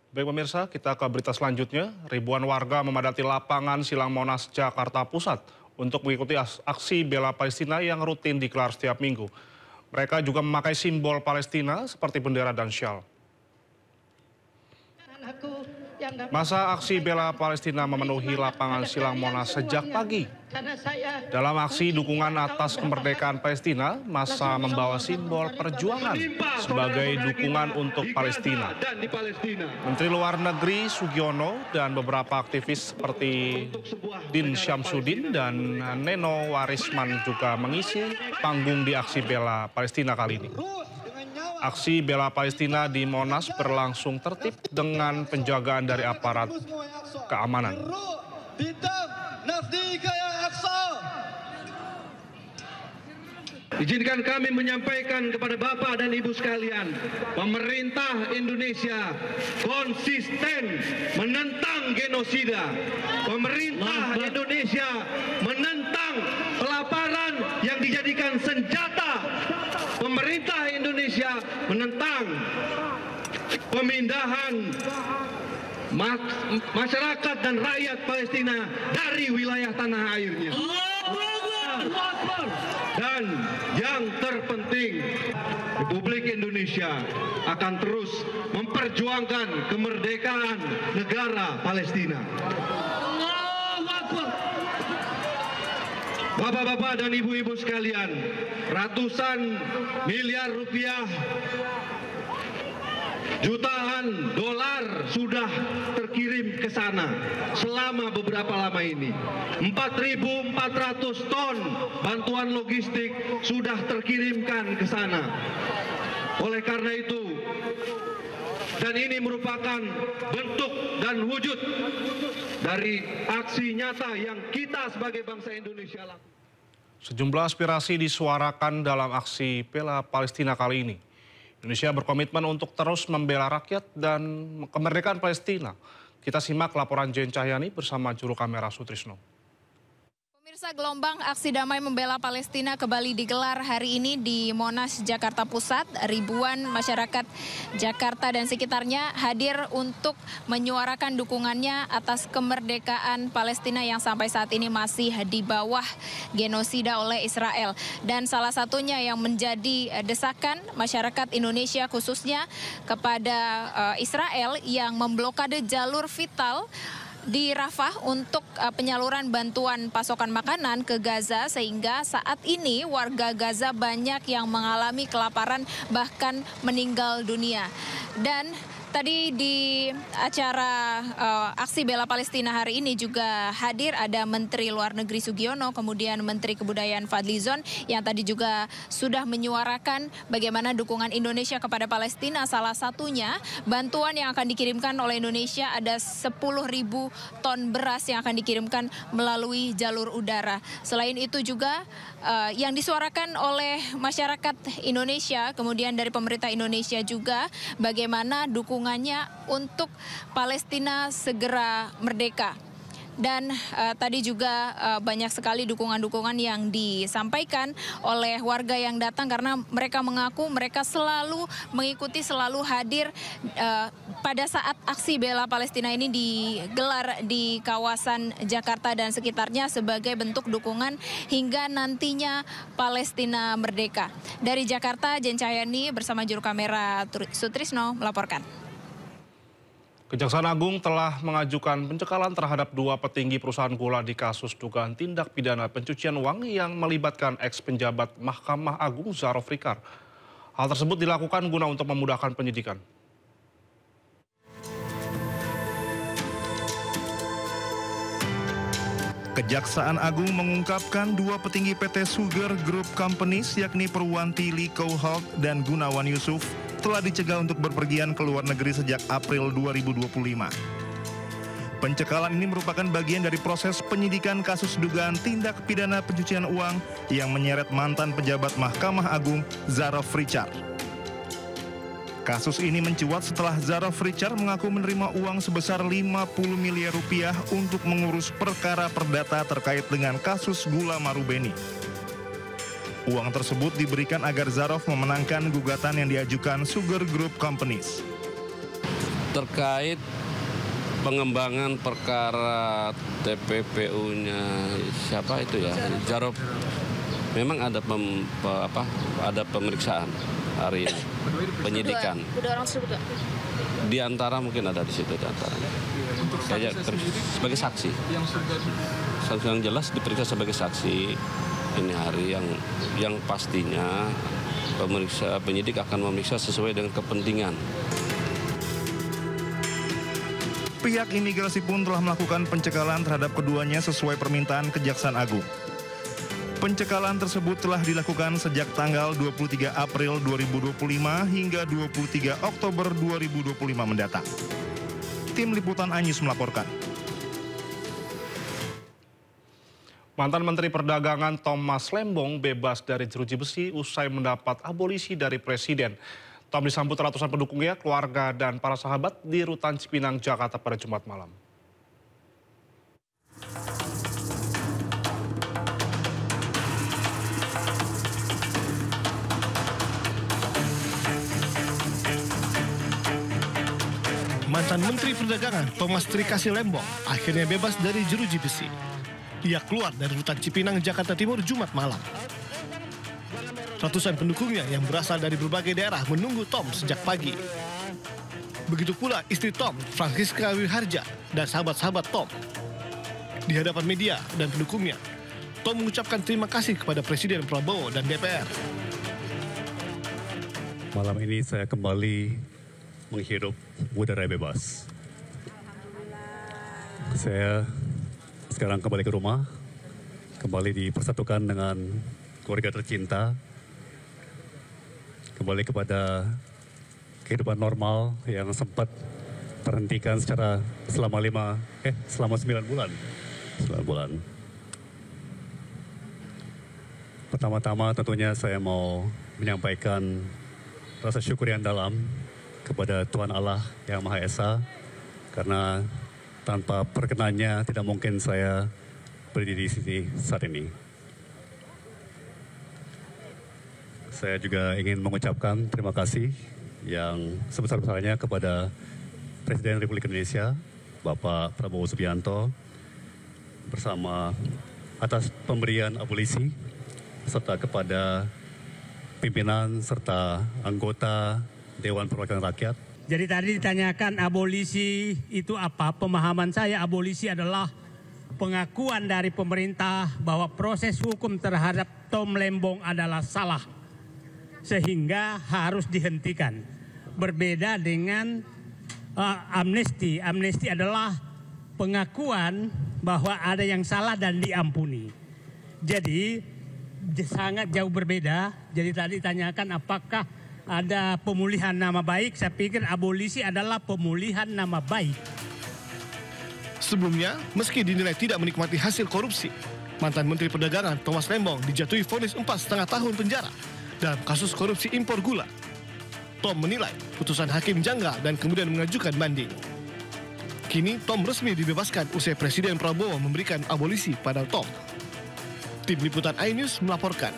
Baik pemirsa, kita ke berita selanjutnya. Ribuan warga memadati lapangan Silang Monas, Jakarta Pusat untuk mengikuti aksi bela Palestina yang rutin digelar setiap minggu. Mereka juga memakai simbol Palestina seperti bendera dan syal. Masa aksi bela Palestina memenuhi lapangan Silang Monas sejak pagi. Dalam aksi dukungan atas kemerdekaan Palestina, massa membawa simbol perjuangan sebagai dukungan untuk Palestina. Menteri Luar Negeri Sugiono dan beberapa aktivis seperti Din Syamsuddin dan Neno Warisman juga mengisi panggung di aksi bela Palestina kali ini. Aksi bela Palestina di Monas berlangsung tertib dengan penjagaan dari aparat keamanan. Izinkan kami menyampaikan kepada Bapak dan Ibu sekalian, pemerintah Indonesia konsisten menentang genosida. Pemerintah Indonesia menentang pelaparan yang dijadikan senjata. Pemerintah Indonesia menentang pemindahan masyarakat dan rakyat Palestina dari wilayah tanah airnya. Dan yang terpenting, Republik Indonesia akan terus memperjuangkan kemerdekaan negara Palestina. Bapak-bapak dan ibu-ibu sekalian, ratusan miliar rupiah, jutaan dolar sudah terkirim ke sana selama beberapa lama ini. 4.400 ton bantuan logistik sudah terkirimkan ke sana. Oleh karena itu, dan ini merupakan bentuk dan wujud dari aksi nyata yang kita sebagai bangsa Indonesia lakukan. Sejumlah aspirasi disuarakan dalam aksi bela Palestina kali ini. Indonesia berkomitmen untuk terus membela rakyat dan kemerdekaan Palestina. Kita simak laporan Jen Cahyani bersama juru kamera Sutrisno. Pemirsa, gelombang aksi damai membela Palestina kembali digelar hari ini di Monas, Jakarta Pusat. Ribuan masyarakat Jakarta dan sekitarnya hadir untuk menyuarakan dukungannya atas kemerdekaan Palestina yang sampai saat ini masih di bawah genosida oleh Israel. Dan salah satunya yang menjadi desakan masyarakat Indonesia khususnya kepada Israel yang memblokade jalur vital di Rafah untuk penyaluran bantuan pasokan makanan ke Gaza, sehingga saat ini warga Gaza banyak yang mengalami kelaparan bahkan meninggal dunia. Dan tadi di acara aksi bela Palestina hari ini juga hadir ada Menteri Luar Negeri Sugiono, kemudian Menteri Kebudayaan Fadlizon yang tadi juga sudah menyuarakan bagaimana dukungan Indonesia kepada Palestina. Salah satunya bantuan yang akan dikirimkan oleh Indonesia ada 10.000 ton beras yang akan dikirimkan melalui jalur udara. Selain itu juga yang disuarakan oleh masyarakat Indonesia, kemudian dari pemerintah Indonesia juga bagaimana dukungannya untuk Palestina segera merdeka. Dan tadi juga banyak sekali dukungan-dukungan yang disampaikan oleh warga yang datang karena mereka mengaku mereka selalu mengikuti, selalu hadir pada saat aksi bela Palestina ini digelar di kawasan Jakarta dan sekitarnya sebagai bentuk dukungan hingga nantinya Palestina merdeka. Dari Jakarta, Jen Cahyani bersama juru kamera Sutrisno melaporkan. Kejaksaan Agung telah mengajukan pencekalan terhadap 2 petinggi perusahaan gula di kasus dugaan tindak pidana pencucian uang yang melibatkan ex-penjabat Mahkamah Agung Zaraf Richard. Hal tersebut dilakukan guna untuk memudahkan penyidikan. Kejaksaan Agung mengungkapkan 2 petinggi PT Sugar Group Companies yakni Perwanti Liko Hulk dan Gunawan Yusuf telah dicegah untuk berpergian ke luar negeri sejak April 2025. Pencekalan ini merupakan bagian dari proses penyidikan kasus dugaan tindak pidana pencucian uang yang menyeret mantan pejabat Mahkamah Agung Zaraf Richard. Kasus ini mencuat setelah Zaraf Richard mengaku menerima uang sebesar 50 miliar rupiah untuk mengurus perkara perdata terkait dengan kasus gula Marubeni. Uang tersebut diberikan agar Zaraf memenangkan gugatan yang diajukan Sugar Group Companies. terkait pengembangan perkara TPPU-nya siapa itu ya, Jarod. Memang ada ada pemeriksaan hari ini, penyidikan. Dua orang tersebut, Pak? Di antara mungkin ada di situ di antaranya. Sebagai saksi. Yang jelas diperiksa sebagai saksi ini hari yang pastinya penyidik akan memeriksa sesuai dengan kepentingan. Pihak imigrasi pun telah melakukan pencekalan terhadap keduanya sesuai permintaan Kejaksaan Agung. Pencekalan tersebut telah dilakukan sejak tanggal 23 April 2025 hingga 23 Oktober 2025 mendatang. Tim Liputan iNews melaporkan. Mantan Menteri Perdagangan Thomas Lembong bebas dari jeruji besi usai mendapat abolisi dari Presiden. Tom disambut ratusan pendukungnya, keluarga, dan para sahabat di Rutan Cipinang, Jakarta pada Jumat malam. Mantan Menteri Perdagangan Thomas Trikasih Lembong akhirnya bebas dari jeruji besi. Ia keluar dari Rutan Cipinang, Jakarta Timur Jumat malam. Ratusan pendukungnya yang berasal dari berbagai daerah menunggu Tom sejak pagi. Begitu pula istri Tom, Francisca Wiharja, dan sahabat-sahabat Tom. Di hadapan media dan pendukungnya, Tom mengucapkan terima kasih kepada Presiden Prabowo dan DPR. Malam ini saya kembali menghirup udara bebas. Saya sekarang kembali ke rumah, kembali dipersatukan dengan keluarga tercinta, kembali kepada kehidupan normal yang sempat terhentikan selama 9 bulan. 9 bulan. Pertama-tama tentunya saya mau menyampaikan rasa syukur yang dalam kepada Tuhan Allah Yang Maha Esa, karena tanpa perkenannya tidak mungkin saya berdiri di sini saat ini. Saya juga ingin mengucapkan terima kasih yang sebesar-besarnya kepada Presiden Republik Indonesia, Bapak Prabowo Subianto, bersama atas pemberian abolisi, serta kepada pimpinan serta anggota Dewan Perwakilan Rakyat. Jadi tadi ditanyakan abolisi itu apa? Pemahaman saya abolisi adalah pengakuan dari pemerintah bahwa proses hukum terhadap Tom Lembong adalah salah, sehingga harus dihentikan. Berbeda dengan amnesti. Amnesti adalah pengakuan bahwa ada yang salah dan diampuni. Jadi sangat jauh berbeda. Jadi tadi ditanyakan apakah ada pemulihan nama baik. Saya pikir abolisi adalah pemulihan nama baik. Sebelumnya, meski dinilai tidak menikmati hasil korupsi, mantan Menteri Perdagangan Thomas Lembong dijatuhi vonis 4,5 tahun penjara dalam kasus korupsi impor gula. Tom menilai putusan hakim janggal dan kemudian mengajukan banding. Kini Tom resmi dibebaskan usai Presiden Prabowo memberikan abolisi pada Tom. Tim Liputan iNews melaporkan.